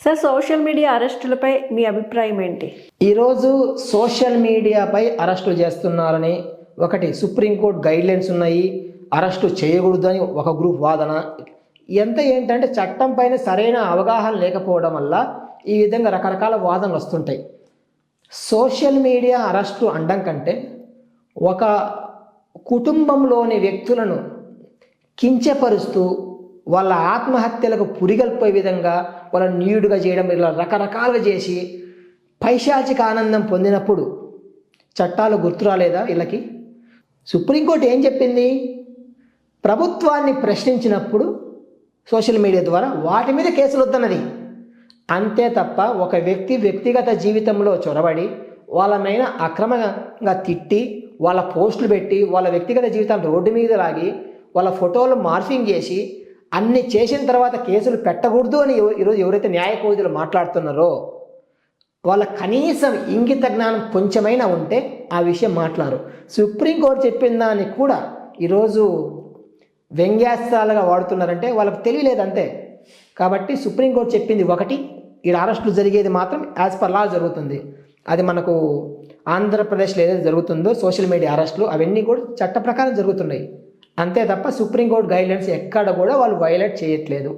Sir, social media అరెస్టులపై మీ అభిప్రాయం ఏంటి? ఈరోజు సోషల్ మీడియాపై అరెస్టులు చేస్తున్నారని ఒకటి సుప్రీంకోర్టు గైడ్లైన్స్ ఉన్నాయి, అరెస్టు చేయకూడదని ఒక గ్రూప్ వాదన. ఏంటంటే చట్టం పైన సరైన అవగాహన లేకపోవడం వల్ల ఈ విధంగా రకరకాల వాదనలు వస్తుంటాయి. సోషల్ మీడియా అరెస్టు అనడం కంటే ఒక కుటుంబంలోని వ్యక్తులను కించపరుస్తూ వాళ్ళ ఆత్మహత్యలకు పురిగల్పే విధంగా వాళ్ళని న్యూడ్గా చేయడం, ఇలా రకరకాలుగా చేసి పైశాచిక ఆనందం పొందినప్పుడు చట్టాలు గుర్తురాలేదా వీళ్ళకి? సుప్రీంకోర్టు ఏం చెప్పింది? ప్రభుత్వాన్ని ప్రశ్నించినప్పుడు సోషల్ మీడియా ద్వారా వాటి మీద కేసులు వద్దన్నది. అంతే తప్ప ఒక వ్యక్తిగత జీవితంలో చొరబడి వాళ్ళ మీద అక్రమంగా తిట్టి వాళ్ళ పోస్టులు పెట్టి వాళ్ళ వ్యక్తిగత జీవితాన్ని రోడ్డు మీద లాగి వాళ్ళ ఫోటోలు మార్ఫింగ్ చేసి అన్ని చేసిన తర్వాత కేసులు పెట్టకూడదు అని ఈరోజు ఎవరైతే న్యాయ కోవిదులు మాట్లాడుతున్నారో వాళ్ళ కనీసం ఇంగిత జ్ఞానం కొంచెమైనా ఉంటే ఆ విషయం మాట్లాడరు. సుప్రీంకోర్టు చెప్పిన దాన్ని కూడా ఈరోజు వ్యంగ్యాస్త్రాలుగా వాడుతున్నారంటే వాళ్ళకి తెలియలేదు అంతే. కాబట్టి సుప్రీంకోర్టు చెప్పింది ఒకటి, ఈ అరెస్టులు జరిగేది మాత్రం యాజ్ పర్ లా జరుగుతుంది. అది మనకు ఆంధ్రప్రదేశ్లో ఏదైతే జరుగుతుందో సోషల్ మీడియా అరెస్టులు అవన్నీ కూడా చట్ట ప్రకారం జరుగుతున్నాయి. అంతే తప్ప సుప్రీంకోర్టు గైడ్లైన్స్ ఎక్కడ కూడా వాళ్ళు వైలేట్ చేయట్లేదు.